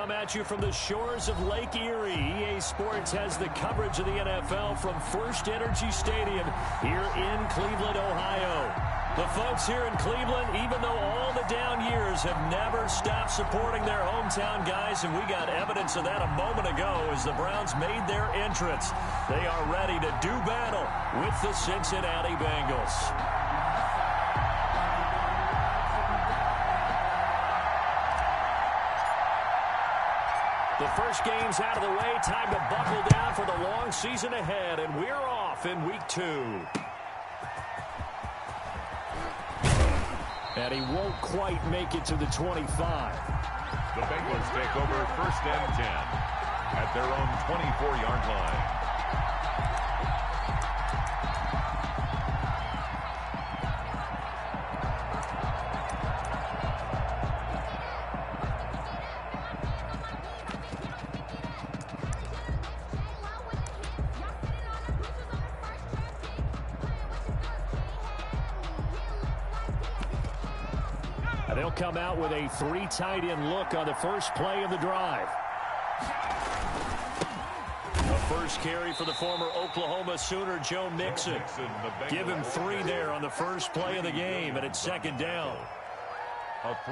come at you from the shores of Lake Erie. EA Sports has the coverage of the NFL from First Energy Stadium here in Cleveland, Ohio. The folks here in Cleveland, even though all the down years, have never stopped supporting their hometown guys, and we got evidence of that a moment ago as the Browns made their entrance. They are ready to do battle with the Cincinnati Bengals. The first game's out of the way. Time to buckle down for the long season ahead, and we're off in week 2. And he won't quite make it to the 25. The Bengals take over 1st and 10 at their own 24-yard line. They'll come out with a 3 tight end look on the first play of the drive. The first carry for the former Oklahoma Sooner, Joe Mixon. Give him 3 there on the first play of the game, and it's 2nd down.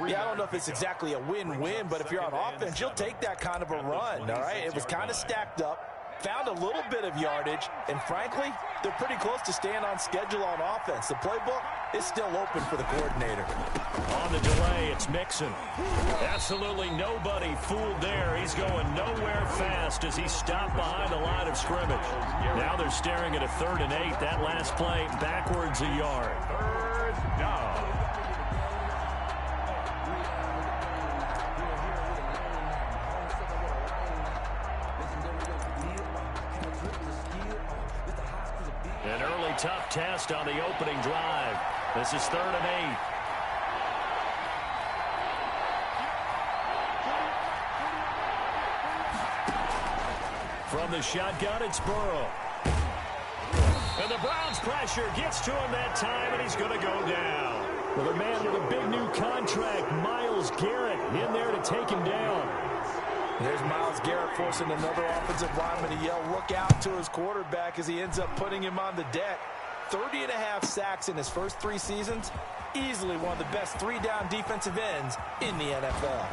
Yeah, I don't know if it's exactly a win-win, but if you're on offense, you'll take that kind of a run, all right? It was kind of stacked up. Found a little bit of yardage, and frankly, they're pretty close to staying on schedule on offense. The playbook is still open for the coordinator. On the delay, it's Mixon. Absolutely nobody fooled there. He's going nowhere fast as he's stopped behind the line of scrimmage. Now they're staring at a 3rd and 8. That last play, backwards a yard. 3rd down. An early tough test on the opening drive. This is 3rd and 8. From the shotgun, it's Burrow. And the Browns pressure gets to him that time, and he's going to go down. Well, the man with a big new contract, Myles Garrett, in there to take him down. There's Myles Garrett forcing another offensive lineman to yell, look out, to his quarterback as he ends up putting him on the deck. 30.5 sacks in his first 3 seasons. Easily one of the best 3-down defensive ends in the NFL.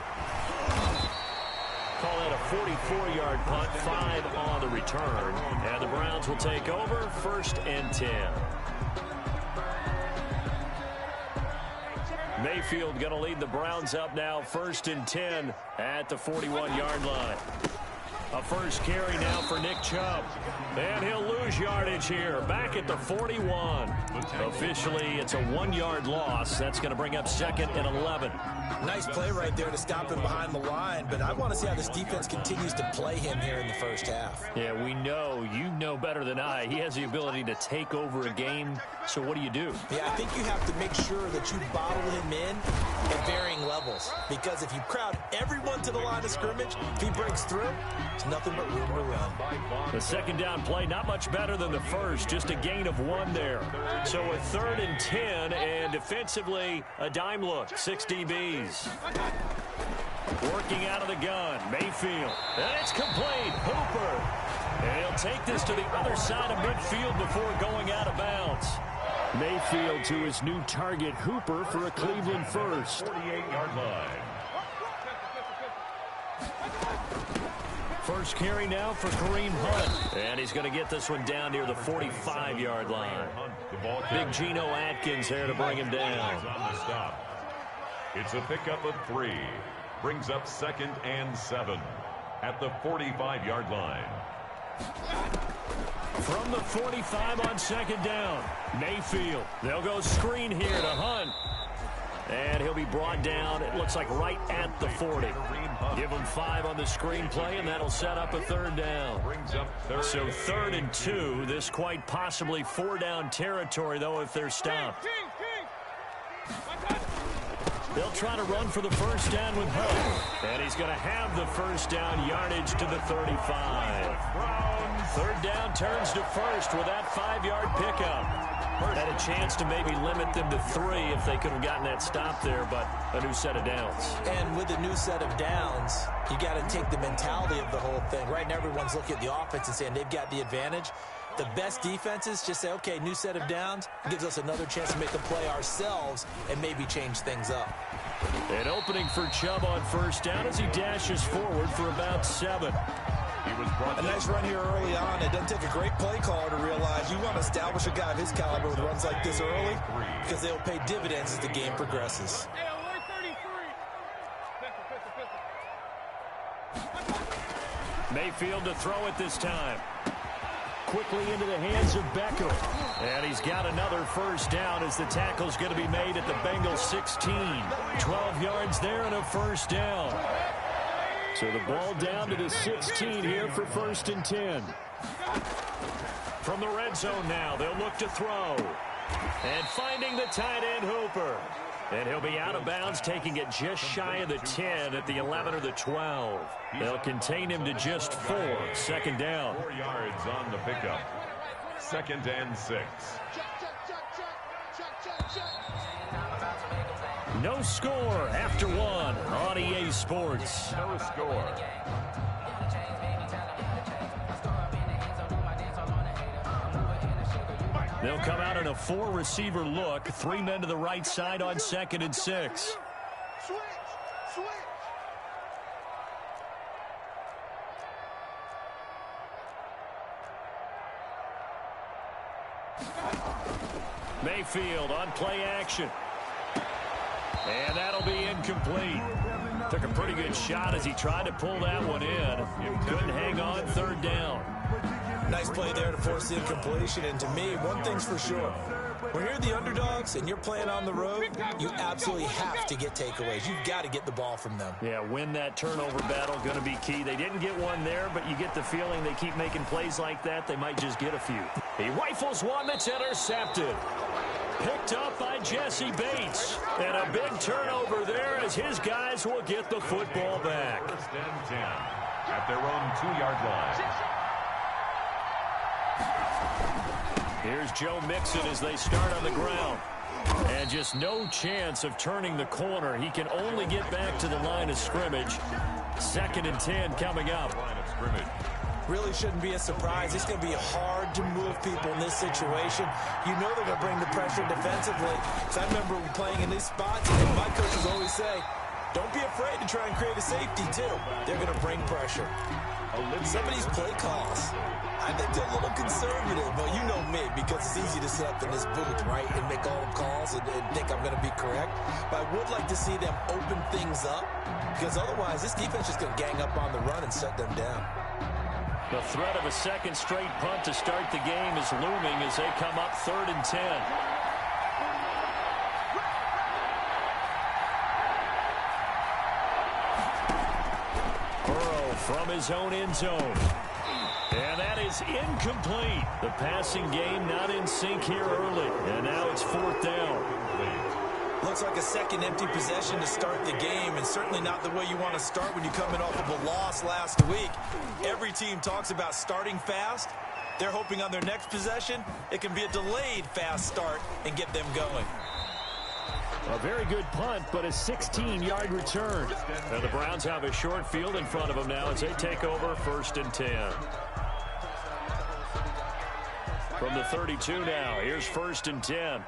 Call that a 44-yard punt, 5 on the return. And the Browns will take over 1st and 10. Mayfield going to lead the Browns up now, 1st and 10 at the 41-yard line. A first carry now for Nick Chubb. And he'll lose yardage here, back at the 41. Officially, it's a 1-yard loss. That's going to bring up 2nd and 11. Nice play right there to stop him behind the line, but I want to see how this defense continues to play him here in the first half. Yeah, we know, you know better than I, he has the ability to take over a game. So what do you do? Yeah, I think you have to make sure that you bottle him in at varying levels, because if you crowd everyone to the line of scrimmage, if he breaks through, it's nothing but room to run. The 2nd down play, not much better than the first, just a gain of 1 there. So a 3rd and 10, and defensively, a dime look, 6 DBs. Working out of the gun, Mayfield, and it's complete, Hooper. And he'll take this to the other side of midfield before going out of bounds. Mayfield to his new target, Hooper, for a Cleveland first. 48-yard line. First carry now for Kareem Hunt. And he's going to get this one down near the 45-yard line. Big Geno Atkins there to bring him down. It's a pickup of 3. Brings up 2nd and 7 at the 45-yard line. From the 45 on 2nd down, Mayfield. They'll go screen here to Hunt. And he'll be brought down, it looks like right at the 40. Give him 5 on the screen play, and that'll set up a 3rd down. So 3rd and 2, this quite possibly 4-down territory, though, if they're stopped. They'll try to run for the first down with Hunt. And he's going to have the first down yardage to the 35. Third down turns to first with that 5-yard pickup. Had a chance to maybe limit them to 3 if they could have gotten that stop there, but a new set of downs. And with a new set of downs, you got to take the mentality of the whole thing. Right now, everyone's looking at the offense and saying they've got the advantage. The best defenses just say, okay, new set of downs. It gives us another chance to make a play ourselves and maybe change things up. An opening for Chubb on first down as he dashes forward for about 7. A nice run here early on. It doesn't take a great play caller to realize you want to establish a guy of his caliber with runs like this early because they'll pay dividends as the game progresses. Mayfield to throw it this time. Quickly into the hands of Becker. And he's got another first down as the tackle's going to be made at the Bengals 16. 12 yards there and a first down. So the ball down to the 16 here for 1st and 10. From the red zone now, they'll look to throw. And finding the tight end Hooper. And he'll be out of bounds, taking it just shy of the 10 at the 11 or the 12. They'll contain him to just 4. 2nd down. 4 yards on the pickup. 2nd and 6. No score after 1 on EA Sports. No score. They'll come out in a 4-receiver look. 3 men to the right side on 2nd and 6. Mayfield on play action. And that'll be incomplete. Took a pretty good shot as he tried to pull that one in. Couldn't hang on 3rd down. Nice play there to force the incompletion. And to me, one thing's for sure. When you're the underdogs and you're playing on the road, you absolutely have to get takeaways. You've got to get the ball from them. Yeah, win that turnover battle, going to be key. They didn't get one there, but you get the feeling they keep making plays like that, they might just get a few. He rifles one that's intercepted. Picked up by Jesse Bates. And a big turnover there as his guys will get the football back. 1st and 10 at their own 2-yard line. Here's Joe Mixon as they start on the ground. And just no chance of turning the corner. He can only get back to the line of scrimmage. 2nd and 10 coming up. Line of scrimmage. Really shouldn't be a surprise. It's going to be hard to move people in this situation. You know they're going to bring the pressure defensively. So I remember playing in these spots, and my coaches always say, don't be afraid to try and create a safety, too. They're going to bring pressure. Some of these play calls, I think they're a little conservative, but you know me, because it's easy to sit up in this booth, right, and make all the calls and think I'm going to be correct. But I would like to see them open things up, because otherwise this defense is going to gang up on the run and shut them down. The threat of a 2nd straight punt to start the game is looming as they come up 3rd and 10. From his own end zone. And that is incomplete. The passing game not in sync here early. And now it's 4th down. Looks like a second empty possession to start the game, and certainly not the way you want to start when you're coming off of a loss last week. Every team talks about starting fast. They're hoping on their next possession, it can be a delayed fast start and get them going. A very good punt, but a 16-yard return. And the Browns have a short field in front of them now as they take over 1st and 10. From the 32 now, here's 1st and 10.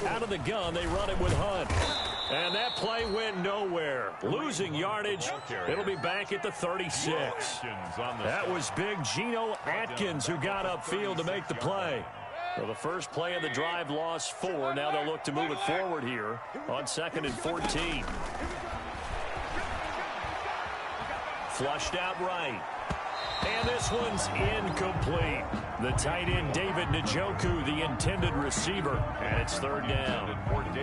Out of the gun, they run it with Hunt. And that play went nowhere. Losing yardage. It'll be back at the 36. That was big Geno Atkins who got upfield to make the play. So the first play of the drive lost 4. Now they'll look to move it forward here on 2nd and 14. Flushed out right. And this one's incomplete. The tight end, David Njoku, the intended receiver, and it's third down.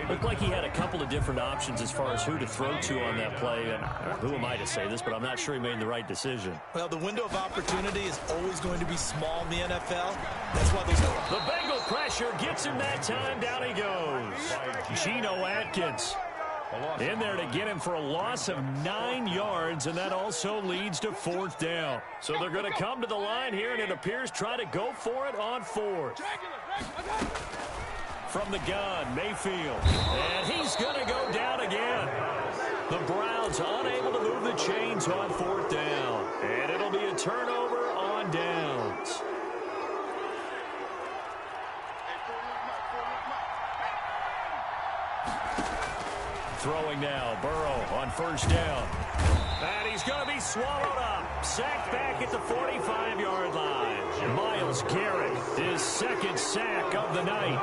Looked like he had a couple of different options as far as who to throw to on that play, and who am I to say this, but I'm not sure he made the right decision. Well, the window of opportunity is always going to be small in the NFL. That's why those... The Bengal pressure gets him that time. Down he goes. Geno Atkins in there to get him for a loss of 9 yards, and that also leads to fourth down. So they're going to come to the line here, and it appears try to go for it on fourth. From the gun, Mayfield, and he's going to go down again. The Browns unable to move the chains on fourth down, and it'll be a turnover on downs. Throwing now, Burrow on first down. And he's going to be swallowed up. Sacked back at the 45-yard line. Myles Garrett, his second sack of the night.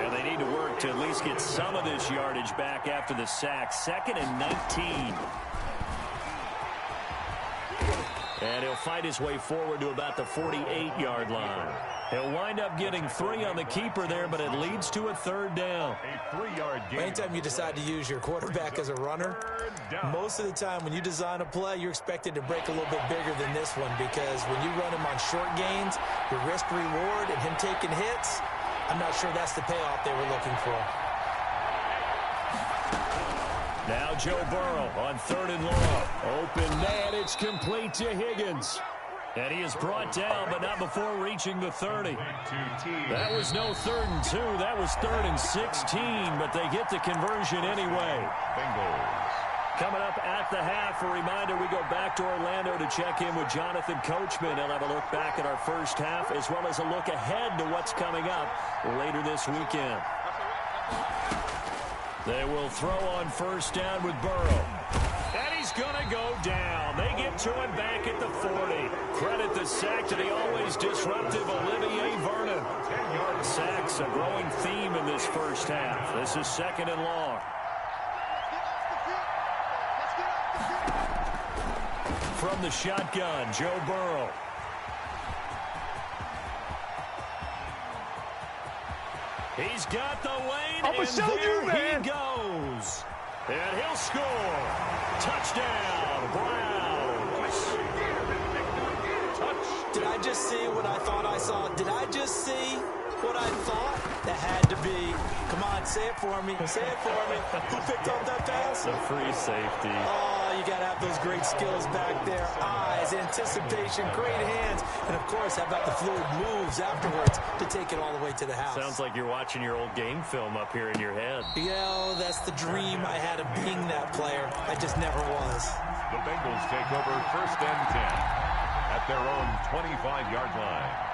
And they need to work to at least get some of this yardage back after the sack. 2nd and 19. And he'll fight his way forward to about the 48-yard line. He'll wind up getting 3 on the keeper there, but it leads to a third down. A 3-yard gain. Anytime you decide to use your quarterback as a runner, most of the time when you design a play, you're expected to break a little bit bigger than this one, because when you run him on short gains, your risk-reward and him taking hits, I'm not sure that's the payoff they were looking for. Now Joe Burrow on 3rd and long. Open man, it's complete to Higgins. And he is brought down, but not before reaching the 30. That was no 3rd and 2. That was 3rd and 16, but they get the conversion anyway. Bengals. Coming up at the half, a reminder, we go back to Orlando to check in with Jonathan Coachman. He'll have a look back at our first half, as well as a look ahead to what's coming up later this weekend. They will throw on first down with Burrow. And he's going to go down. They get to him back at the 40. Credit the sack to the always disruptive Olivier Vernon. 10-yard sacks, a growing theme in this first half. This is 2nd and long. From the shotgun, Joe Burrow. He's got the lane, and there he goes. And he'll score. Touchdown, Browns. Did I just see what I thought I saw? Did I just see what I thought? That had to be. Come on, say it for me. Say it for me. Who picked up that pass? The free safety. Oh, you got to have those great skills back there. Eyes, anticipation, great hands. And, of course, how about the fluid moves afterwards to take it all the way to the house? Sounds like you're watching your old game film up here in your head. Yeah, that's the dream I had of being that player. I just never was. The Bengals take over 1st and 10 at their own 25-yard line.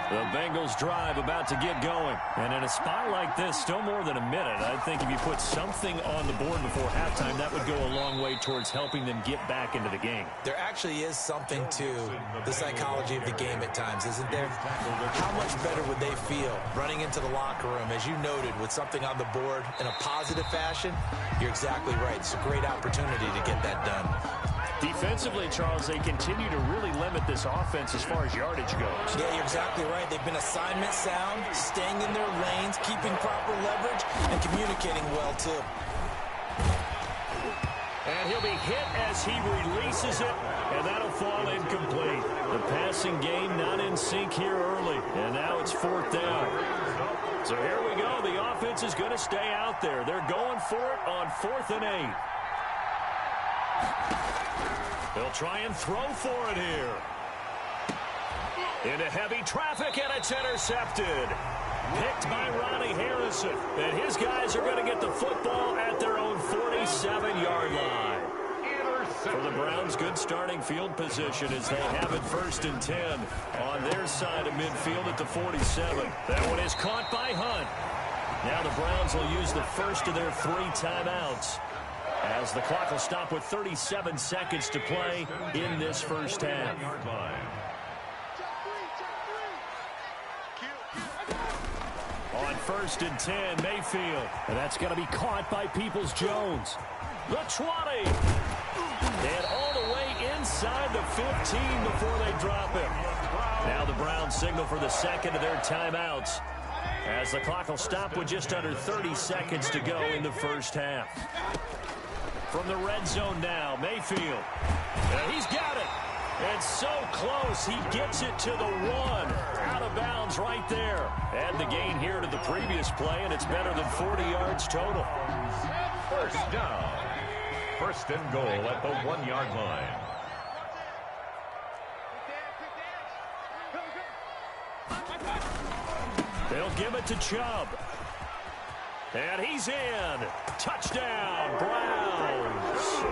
The Bengals drive about to get going. And in a spot like this, still more than a minute, I think if you put something on the board before halftime, that would go a long way towards helping them get back into the game. There actually is something to the psychology of the game at times, isn't there? How much better would they feel running into the locker room, as you noted, with something on the board in a positive fashion? You're exactly right. It's a great opportunity to get that done. Defensively, Charles, they continue to really limit this offense as far as yardage goes. Yeah, you're exactly right. They've been assignment sound, staying in their lanes, keeping proper leverage, and communicating well, too. And he'll be hit as he releases it, and that'll fall incomplete. The passing game not in sync here early, and now it's 4th down. So here we go. The offense is going to stay out there. They're going for it on 4th and 8. They'll try and throw for it here. Into heavy traffic, and it's intercepted. Picked by Ronnie Harrison. And his guys are going to get the football at their own 47-yard line. For the Browns, good starting field position as they have it 1st and 10 on their side of midfield at the 47. That one is caught by Hunt. Now the Browns will use the first of their 3 timeouts, as the clock will stop with 37 seconds to play in this first half. On 1st and 10, Mayfield. And that's going to be caught by Peoples-Jones. The 20. And all the way inside the 15 before they drop him. Now the Browns signal for the second of their timeouts, as the clock will stop with just under 30 seconds to go in the first half. From the red zone now, Mayfield. And he's got it. It's so close. He gets it to the 1. Out of bounds right there. Add the gain here to the previous play, and it's better than 40 yards total. First down. First and goal at the 1-yard line. They'll give it to Chubb. And he's in. Touchdown, Browns.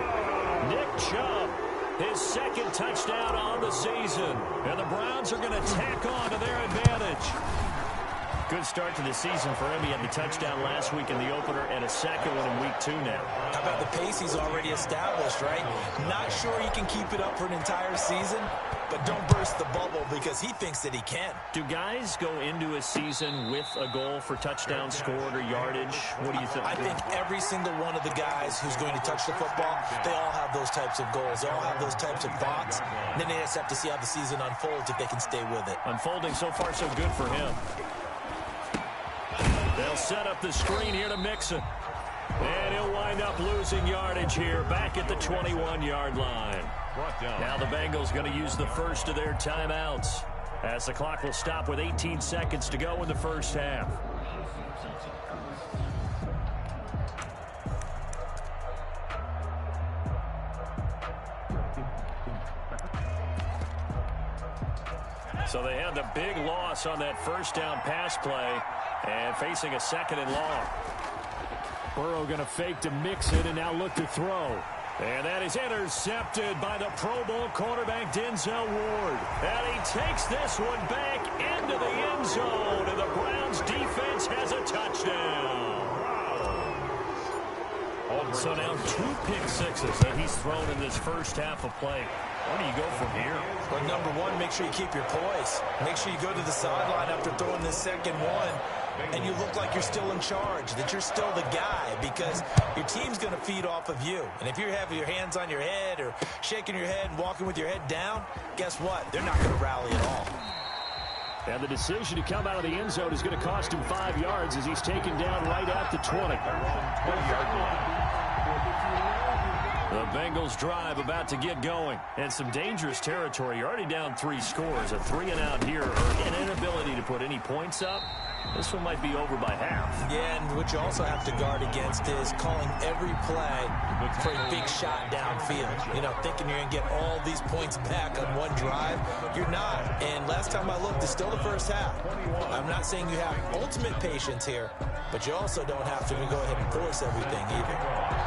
Nick Chubb, his second touchdown on the season. And the Browns are going to tack on to their advantage. Good start to the season for him. He had the touchdown last week in the opener and a second one in week 2 now. How about the pace he's already established, right? Not sure he can keep it up for an entire season, but don't burst the bubble because he thinks that he can. Do guys go into a season with a goal for touchdown scored or yardage? What do you think? I think every single one of the guys who's going to touch the football, they all have those types of goals. They all have those types of thoughts. And then they just have to see how the season unfolds if they can stay with it. Unfolding so far so good for him. They'll set up the screen here to Mixon. And he'll wind up losing yardage here back at the 21-yard line. Now the Bengals going to use the first of their timeouts, as the clock will stop with 18 seconds to go in the first half. So they had the big loss on that first down pass play and facing a second and long. Burrow going to fake to Mixon and now look to throw. And that is intercepted by the Pro Bowl quarterback Denzel Ward. And he takes this one back into the end zone. And the Browns defense has a touchdown. So now 2 pick sixes that he's thrown in this first half of play. Where do you go from here? Well, number one, make sure you keep your poise. Make sure you go to the sideline after throwing this second one, and you look like you're still in charge, that you're still the guy, because your team's going to feed off of you. And if you're having your hands on your head or shaking your head and walking with your head down, guess what? They're not going to rally at all. And the decision to come out of the end zone is going to cost him 5 yards as he's taken down right at the 20. 20-yard line. The Bengals drive about to get going. And some dangerous territory. You're already down 3 scores. A 3-and-out here, or an inability to put any points up. This one might be over by half. Yeah, and what you also have to guard against is calling every play for a big shot downfield. You know, thinking you're going to get all these points back on one drive. You're not. And last time I looked, it's still the first half. I'm not saying you have ultimate patience here, but you also don't have to go ahead and force everything either.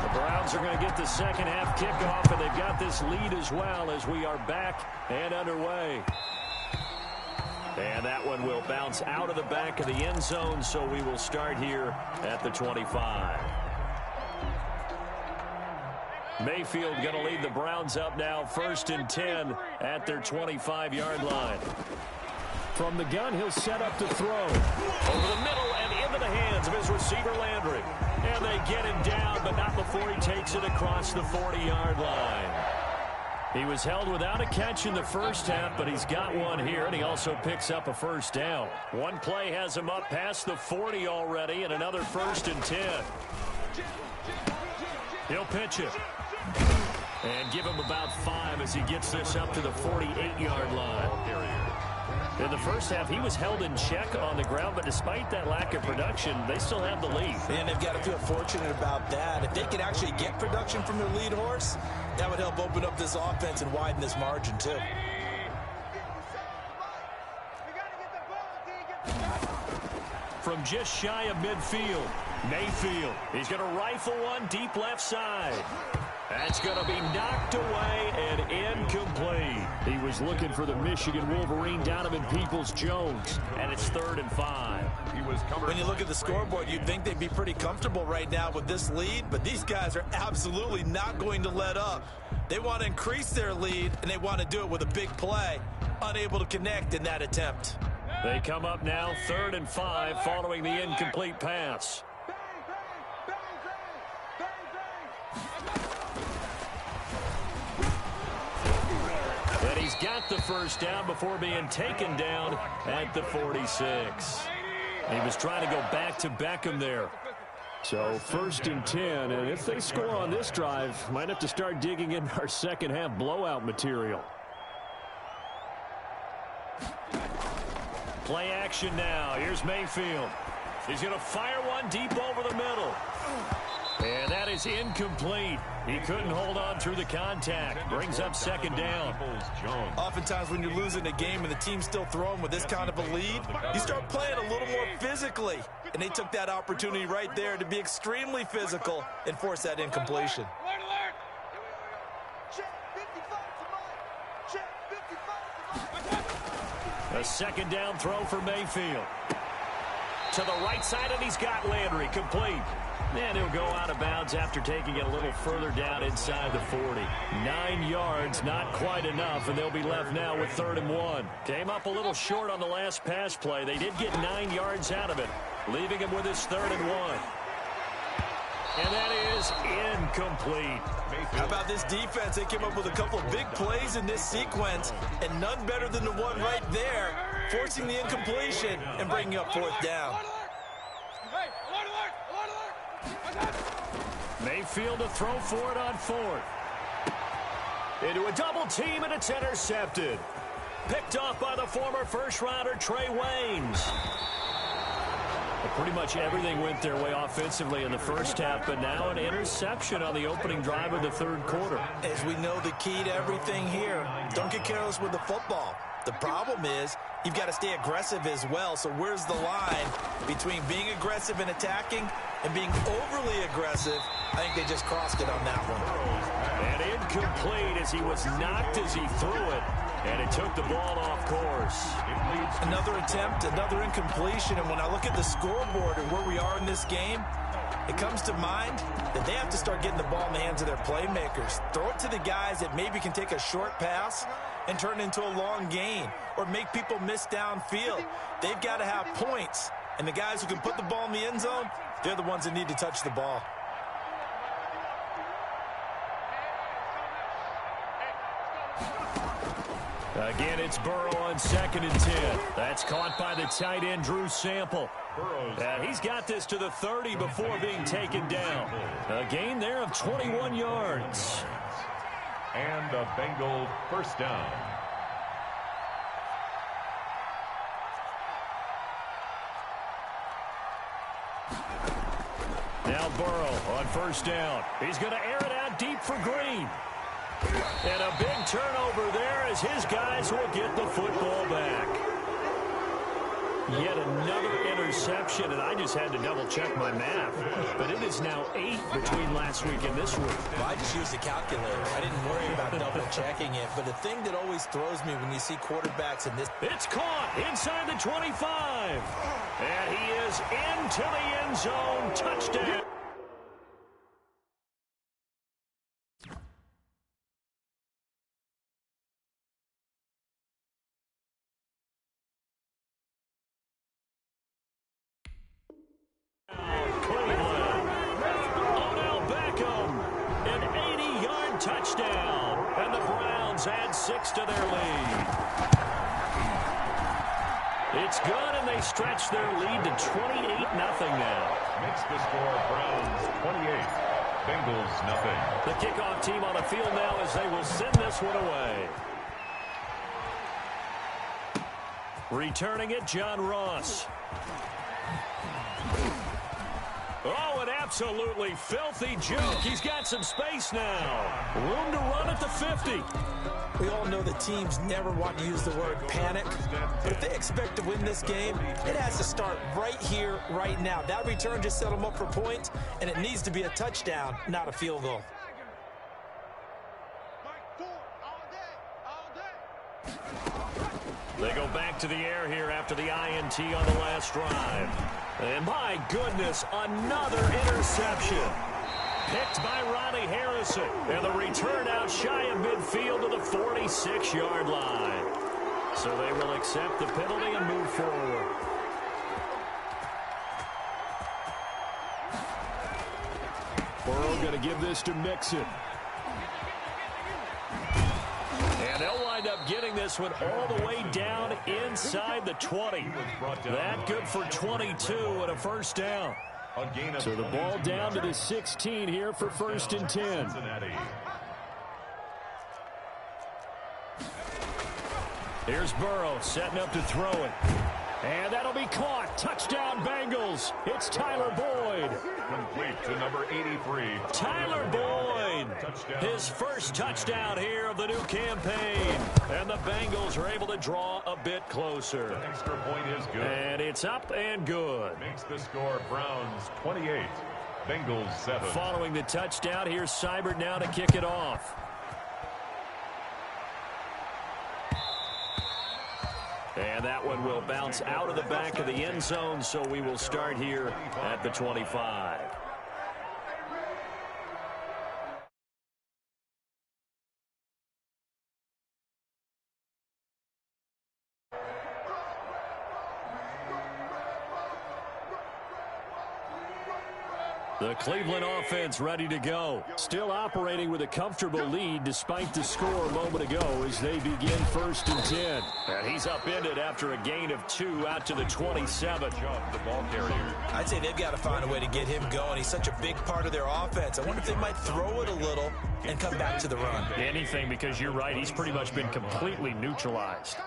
The Browns are going to get the second half kickoff, and they've got this lead as well as we are back and underway. And that one will bounce out of the back of the end zone, so we will start here at the 25. Mayfield going to lead the Browns up now, 1st and 10 at their 25-yard line. From the gun, he'll set up to throw. Over the middle and into the hands of his receiver, Landry. And they get him down, but not before he takes it across the 40-yard line. He was held without a catch in the first half, but he's got one here, and he also picks up a first down. One play has him up past the 40 already, and another 1st and 10. He'll pitch it. And give him about 5 as he gets this up to the 48-yard line. In the first half, he was held in check on the ground, but despite that lack of production, they still have the lead. And they've got to feel fortunate about that. If they could actually get production from their lead horse, that would help open up this offense and widen this margin, too. From just shy of midfield, Mayfield. He's going to rifle one deep left side. That's going to be knocked away and incomplete. He was looking for the Michigan Wolverine, Donovan Peoples-Jones, and it's 3rd and 5. When you look at the scoreboard, you'd think they'd be pretty comfortable right now with this lead, but these guys are absolutely not going to let up. They want to increase their lead, and they want to do it with a big play. Unable to connect in that attempt. They come up now 3rd and 5 following the incomplete pass. And he's got the first down before being taken down at the 46. He was trying to go back to Beckham there. So 1st and 10, and if they score on this drive, might have to start digging in our second half blowout material. Play action now. Here's Mayfield. He's going to fire one deep over the middle. And that is incomplete. He couldn't hold on through the contact. Brings up 2nd down. Oftentimes when you're losing a game and the team's still throwing with this kind of a lead, you start playing a little more physically. And they took that opportunity right there to be extremely physical and force that incompletion. A 2nd down throw for Mayfield. To the right side, and he's got Landry complete. And he'll go out of bounds after taking it a little further down inside the 40. 9 yards, not quite enough, and they'll be left now with 3rd and 1. Came up a little short on the last pass play. They did get 9 yards out of it, leaving him with his 3rd and 1. And that is incomplete. How about this defense? They came up with a couple of big plays in this sequence, and none better than the one right there, forcing the incompletion and bringing up 4th down. Mayfield to throw for it on 4th. Into a double team, and it's intercepted. Picked off by the former first-rounder Trey Waynes. Pretty much everything went their way offensively in the first half, but now an interception on the opening drive of the 3rd quarter. As we know, the key to everything here, don't get careless with the football. The problem is you've got to stay aggressive as well. So where's the line between being aggressive and attacking and being overly aggressive? I think they just crossed it on that one. And incomplete as he was knocked as he threw it. And it took the ball off course. Another attempt, another incompletion. And when I look at the scoreboard and where we are in this game, it comes to mind that they have to start getting the ball in the hands of their playmakers. Throw it to the guys that maybe can take a short pass and turn it into a long gain or make people miss downfield. They've got to have points. And the guys who can put the ball in the end zone, they're the ones that need to touch the ball. Again, it's Burrow on 2nd and 10. That's caught by the tight end, Drew Sample. And he's got this to the 30 before being taken down. A gain there of 21 yards. And a Bengal 1st down. Now Burrow on 1st down. He's going to air it out deep for Green. And a big turnover there as his guys will get the football back. Yet another interception, and I just had to double-check my math. But it is now 8 between last week and this week. Well, I just used a calculator. I didn't worry about double-checking it. But the thing that always throws me when you see quarterbacks in this... It's caught inside the 25. And he is into the end zone. Touchdown. Touchdown, and the Browns add 6 to their lead. It's good, and they stretch their lead to 28-0 now. Makes the score Browns 28, Bengals nothing. The kickoff team on the field now as they will send this one away. Returning it, John Ross. Oh, an absolutely filthy joke. He's got some space now. Room to run at the 50. We all know that teams never want to use the word panic. But if they expect to win this game, it has to start right here, right now. That return just set them up for points, and it needs to be a touchdown, not a field goal. They go back to the air here after the INT on the last drive. And my goodness, another interception. Picked by Ronnie Harrison. And the return out shy of midfield to the 46-yard line. So they will accept the penalty and move forward. Burrow going to give this to Mixon. And they'll wind up this one all the way down inside the 20. That good for 22 and a first down. So the ball down to the 16 here for 1st and 10. Here's Burrow setting up to throw it. And that'll be caught. Touchdown, Bengals. It's Tyler Boyd. Complete to number 83. Tyler Boyd. His first touchdown here of the new campaign. And the Bengals are able to draw a bit closer. The extra point is good. And it's up and good. Makes the score Browns 28, Bengals 7. Following the touchdown, here's Seibert now to kick it off. And that one will bounce out of the back of the end zone, so we will start here at the 25. The Cleveland offense ready to go. Still operating with a comfortable lead despite the score a moment ago as they begin 1st and 10. And he's upended after a gain of 2 out to the 27. The ball carrier. I'd say they've got to find a way to get him going. He's such a big part of their offense. I wonder if they might throw it a little and come back to the run. Anything, because you're right. He's pretty much been completely neutralized.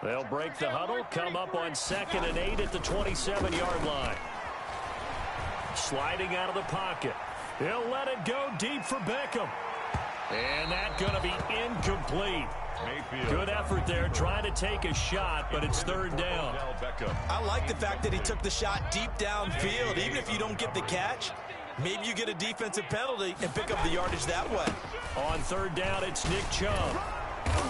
They'll break the huddle, come up on 2nd and 8 at the 27-yard line. Sliding out of the pocket. He'll let it go deep for Beckham. And that's going to be incomplete. Mayfield. Good effort there, trying to take a shot, but it's 3rd down. I like the fact that he took the shot deep downfield. Even if you don't get the catch, maybe you get a defensive penalty and pick up the yardage that way. On 3rd down, it's Nick Chubb.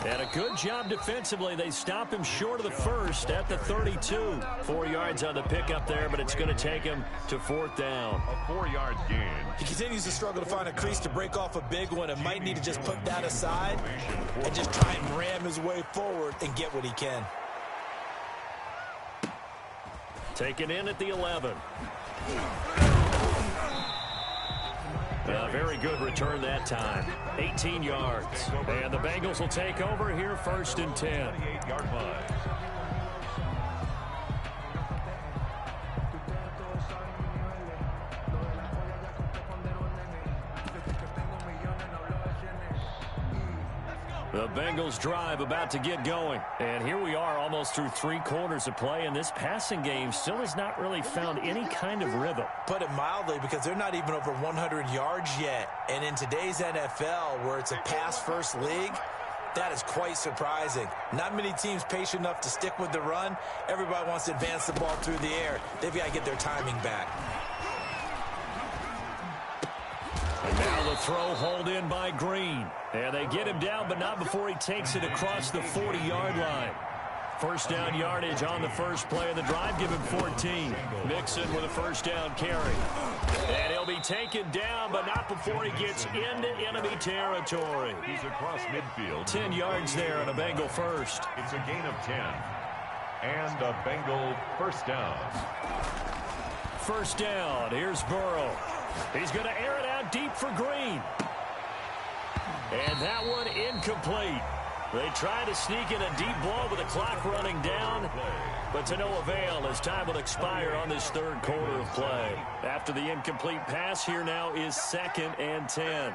And a good job defensively. They stop him short of the 1st at the 32. 4 yards on the pickup there, but it's going to take him to 4th down. A 4-yard gain. He continues to struggle to find a crease to break off a big one and might need to just put that aside and just try and ram his way forward and get what he can. Taken in at the 11. Very good return that time. 18 yards. And the Bengals will take over here 1st and 10. 28-yard line. The Bengals drive about to get going. And here we are almost through 3 quarters of play, and this passing game still has not really found any kind of rhythm. Put it mildly, because they're not even over 100 yards yet. And in today's NFL, where it's a pass-first league, that is quite surprising. Not many teams patient enough to stick with the run. Everybody wants to advance the ball through the air. They've got to get their timing back. And now the throw hauled in by Green. And they get him down, but not before he takes it across the 40-yard line. 1st down yardage on the first play of the drive. Give him 14. Mixon with a 1st down carry. And he'll be taken down, but not before he gets into enemy territory. He's across midfield. 10 yards there on a Bengal first. It's a gain of 10. And a Bengal 1st down. 1st down. Here's Burrow. He's going to air it out deep for Green. And that one incomplete. They try to sneak in a deep ball with the clock running down, but to no avail as time will expire on this 3rd quarter of play. After the incomplete pass, here now is 2nd and 10.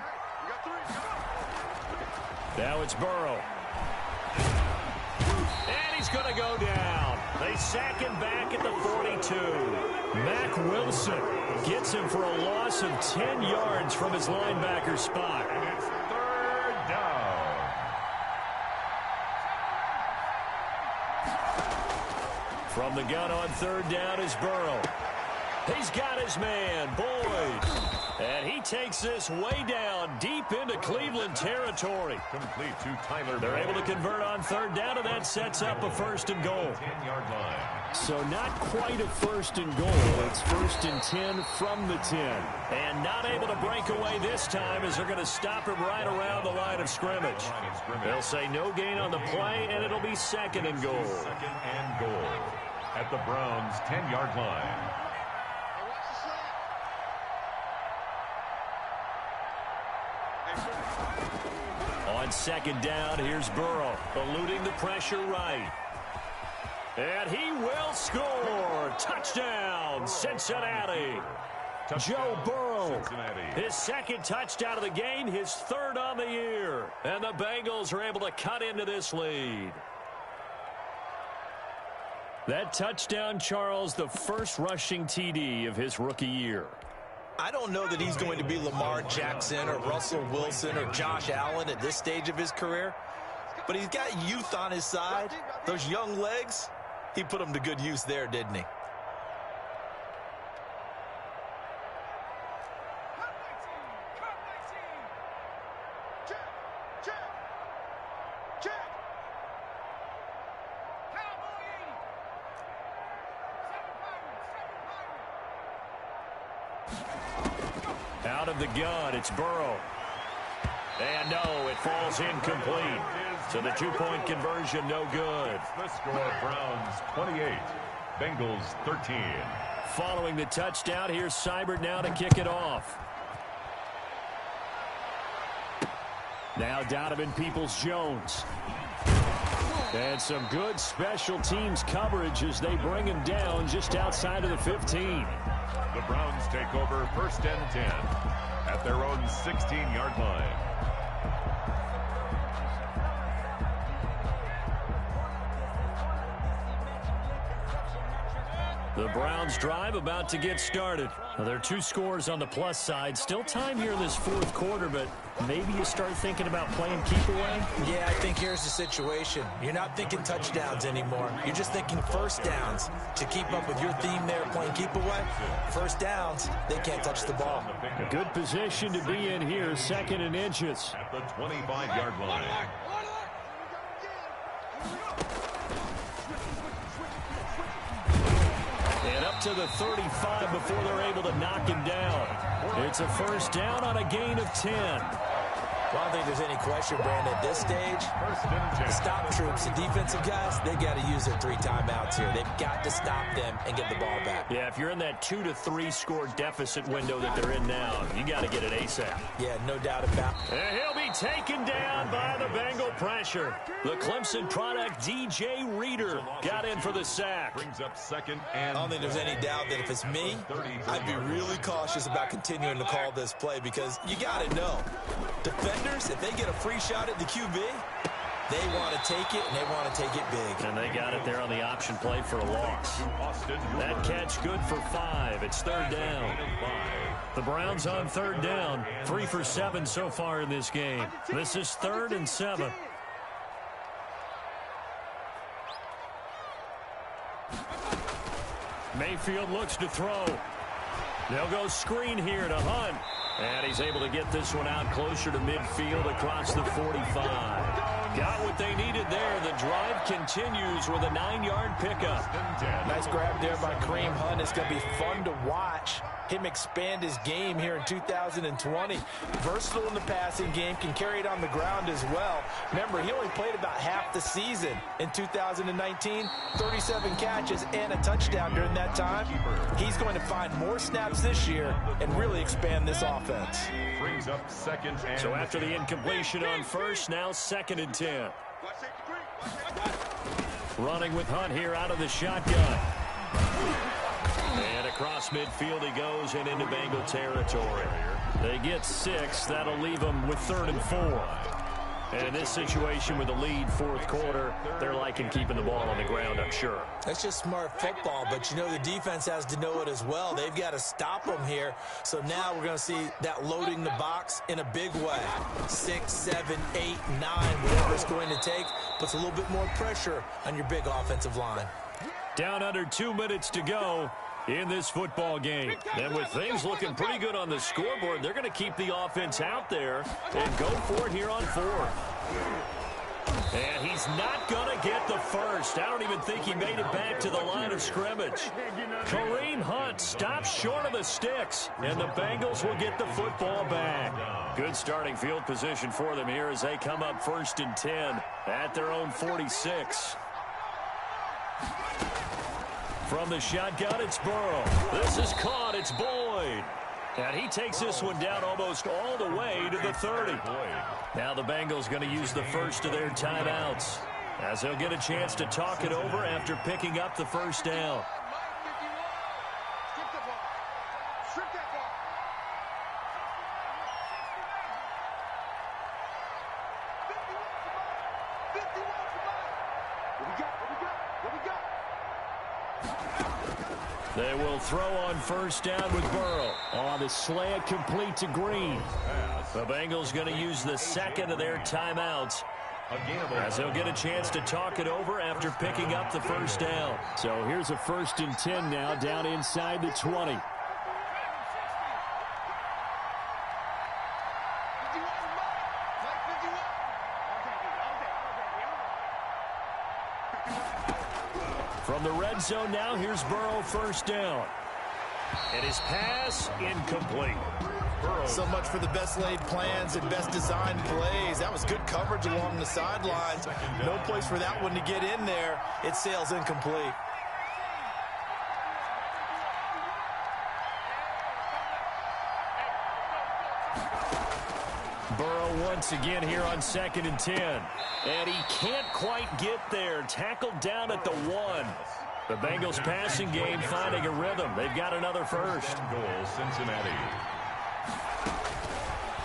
Now it's Burrow. And he's going to go down. They sack him back at the 42. Mack Wilson gets him for a loss of 10 yards from his linebacker spot. And it's 3rd down. From the gun on 3rd down is Burrow. He's got his man, Boyd. And he takes this way down deep into Cleveland territory. Complete to Tyler. They're able to convert on 3rd down, and that sets up a 1st and goal. 10-yard line. So not quite a 1st and goal. It's 1st and 10 from the 10. And not able to break away this time as they're going to stop him right around the line of scrimmage. They'll say no gain on the play, and it'll be 2nd and goal. 2nd and goal at the Browns' 10-yard line. On On second down, here's Burrow, eluding the pressure right. And he will score. Touchdown, Cincinnati. Joe Burrow, his second touchdown of the game, his third on the year. And the Bengals are able to cut into this lead. That touchdown, Charles, the first rushing TD of his rookie year. I don't know that he's going to be Lamar Jackson or Russell Wilson or Josh Allen at this stage of his career, but he's got youth on his side. Those young legs, he put them to good use there, didn't he? Out of the gun, it's Burrow. And no, it falls incomplete. So the two-point conversion, no good. The score, Browns 28, Bengals 13. Following the touchdown, here's Seibert now to kick it off. Now Donovan Peoples-Jones. And some good special teams coverage as they bring him down just outside of the 15. The Browns take over 1st and 10 at their own 16-yard line. The Browns drive about to get started. Now, there are 2 scores on the plus side. Still time here in this 4th quarter, but maybe you start thinking about playing keep away? Yeah, I think here's the situation. You're not thinking touchdowns anymore. You're just thinking first downs. To keep up with your theme there, playing keep away, first downs, they can't touch the ball. Good position to be in here, 2nd and inches. At the 25-yard line. And up to the 35 before they're able to knock him down. It's a first down on a gain of 10. Well, I don't think there's any question, Brandon, at this stage, the stop troops, the defensive guys, they got to use their 3 timeouts here. They've got to stop them and get the ball back. Yeah, if you're in that 2 to 3 score deficit window that they're in now, you got to get it ASAP. Yeah, no doubt about it. And he'll be taken down by the Bengal pressure. The Clemson product, DJ Reader, got in for the sack. Brings up 2nd and I don't think there's any doubt that if it's me, I'd be really cautious about continuing to call this play because you got to know, defenders, if they get a free shot at the QB, they want to take it, and they want to take it big. And they got it there on the option play for a loss. That catch good for 5. It's 3rd down. The Browns on 3rd down. 3 for 7 so far in this game. This is 3rd and 7. Mayfield looks to throw. They'll go screen here to Hunt. And he's able to get this one out closer to midfield across the 45. Got what they needed there. The drive continues with a 9-yard pickup. Nice grab there by Kareem Hunt. It's going to be fun to watch him expand his game here in 2020. Versatile in the passing game, can carry it on the ground as well. Remember, he only played about half the season in 2019, 37 catches and a touchdown during that time. He's going to find more snaps this year and really expand this offense. Brings up 2nd and So after the incompletion on 1st, now 2nd and 10. Running with Hunt here out of the shotgun. And across midfield he goes and into Bengal territory. They get 6. That'll leave them with 3rd and 4. And in this situation with the lead 4th quarter, they're liking keeping the ball on the ground, I'm sure. That's just smart football, but you know the defense has to know it as well. They've got to stop them here. So now we're going to see that loading the box in a big way. 6, 7, 8, 9, whatever it's going to take, puts a little bit more pressure on your big offensive line. Down under 2 minutes to go in this football game. And with things looking pretty good on the scoreboard, they're going to keep the offense out there and go for it here on 4th. And he's not going to get the first. I don't even think he made it back to the line of scrimmage. Kareem Hunt stops short of the sticks, and the Bengals will get the football back. Good starting field position for them here as they come up 1st and 10 at their own 46. From the shotgun, it's Burrow. This is caught. It's Boyd. And he takes this one down almost all the way to the 30. Now the Bengals going to use the first of their timeouts, as they'll get a chance to talk it over after picking up the first down. They will throw on first down with Burrow. On the slant, complete to Green. The Bengals going to use the second of their timeouts, as they'll get a chance to talk it over after picking up the first down. So here's a 1st and 10 now, down inside the 20. From the red zone now, here's Burrow, first down. And his pass incomplete. So much for the best laid plans and best designed plays. That was good coverage along the sidelines. No place for that one to get in there. It sails incomplete. Burrow once again here on 2nd and 10. And he can't quite get there. Tackled down at the 1. The Bengals passing game finding a rhythm. They've got another first. Goal, Cincinnati.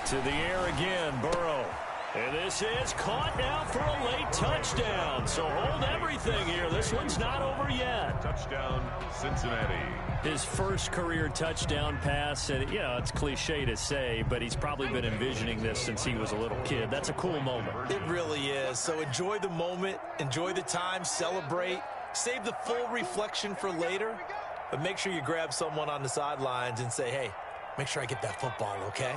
To the air again, Burrow. And this is caught now for a late touchdown. So hold everything here. This one's not over yet. Touchdown, Cincinnati. His first career touchdown pass, and it's cliche to say, but he's probably been envisioning this since he was a little kid. That's a cool moment. It really is. So enjoy the moment, enjoy the time, celebrate, save the full reflection for later, but make sure you grab someone on the sidelines and say, hey, make sure I get that football, okay?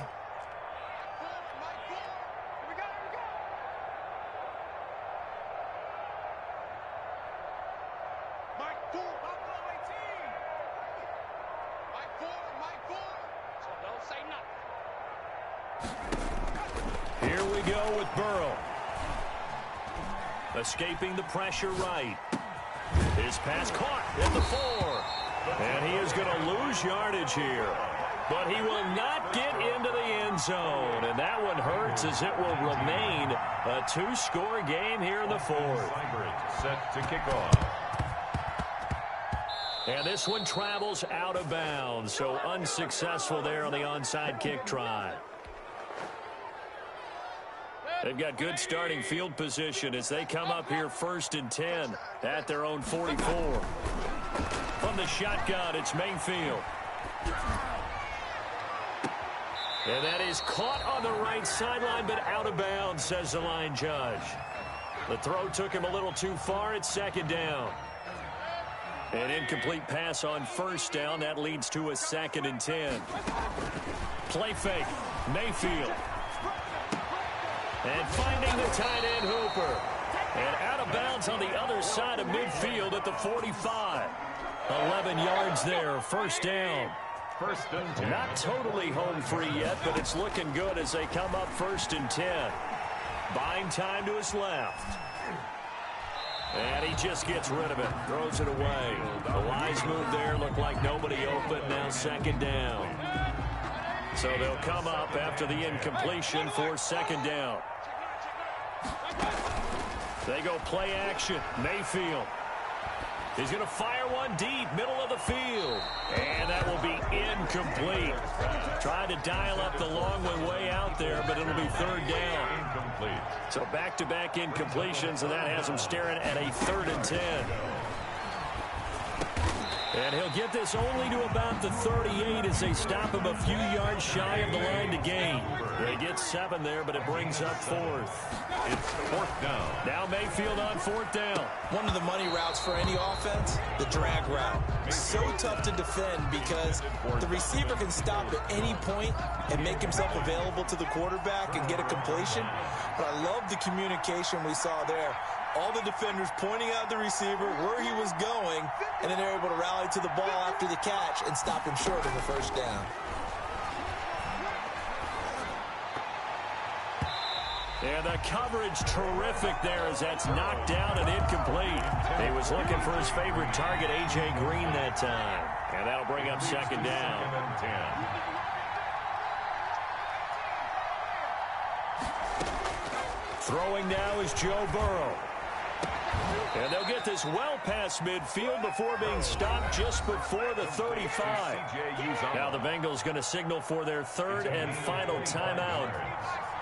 Here we go with Burrow. Escaping the pressure right. His pass caught at the 4. And he is going to lose yardage here. But he will not get into the end zone. And that one hurts, as it will remain a 2-score game here in the 4th. Set to kick off. And this one travels out of bounds. So unsuccessful there on the onside kick try. They've got good starting field position as they come up here 1st and 10 at their own 44. From the shotgun, it's Mayfield. And that is caught on the right sideline, but out of bounds, says the line judge. The throw took him a little too far. It's 2nd down. An incomplete pass on 1st down. That leads to a 2nd and 10. Play fake. Mayfield. And finding the tight end Hooper. And out of bounds on the other side of midfield at the 45. 11 yards there, 1st down. 1st and 10. Not totally home free yet, but it's looking good as they come up 1st and 10. Buying time to his left. And he just gets rid of it. Throws it away. The wise move there. Looked like nobody open. Now 2nd down. So they'll come up after the incompletion for 2nd down. They go play action. Mayfield. He's going to fire one deep, middle of the field. And that will be incomplete. Tried to dial up the long one way out there, but it'll be 3rd down. Incomplete. So back-to-back incompletions, and that has him staring at a 3rd and 10. And he'll get this only to about the 38 as they stop him a few yards shy of the line to gain. They get 7 there, but it brings up 4th. It's 4th down. Now Mayfield on 4th down. One of the money routes for any offense, the drag route. So tough to defend because the receiver can stop at any point and make himself available to the quarterback and get a completion. But I love the communication we saw there. All the defenders pointing out the receiver, where he was going, and then they're able to rally to the ball after the catch and stop him short of the 1st down. And the coverage terrific there as that's knocked down and incomplete. He was looking for his favorite target, A.J. Green, that time. And that'll bring up 2nd down. 2nd and 10. Throwing now is Joe Burrow. And they'll get this well past midfield before being stopped just before the 35. Now the Bengals going to signal for their third and final timeout,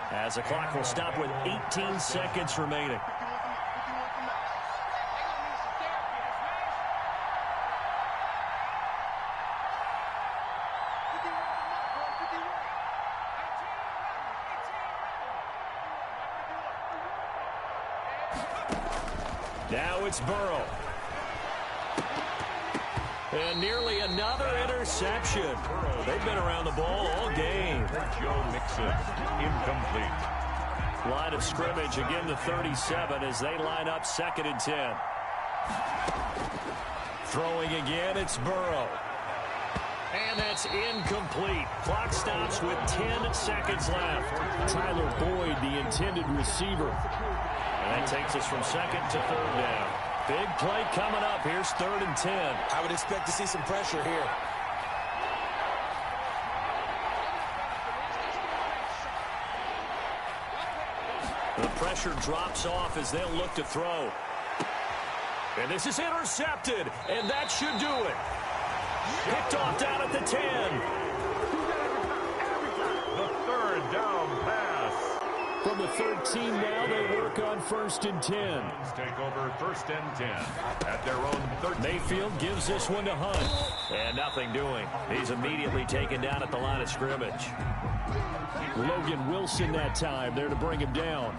as the clock will stop with 18 seconds remaining. Now it's Burrow. And nearly another interception. They've been around the ball all game. Joe Mixon, incomplete. Line of scrimmage, again the 37 as they line up 2nd and 10. Throwing again, it's Burrow. And that's incomplete. Clock stops with 10 seconds left. Tyler Boyd, the intended receiver. And that takes us from 2nd to 3rd down. Big play coming up. Here's 3rd and 10. I would expect to see some pressure here. The pressure drops off as they'll look to throw. And this is intercepted, and that should do it. Picked off down at the 10. The 3rd down pass. From the 13 now, they work on 1st and 10. Take over 1st and 10 at their own 13. Mayfield gives this one to Hunt. And nothing doing. He's immediately taken down at the line of scrimmage. Logan Wilson that time there to bring him down.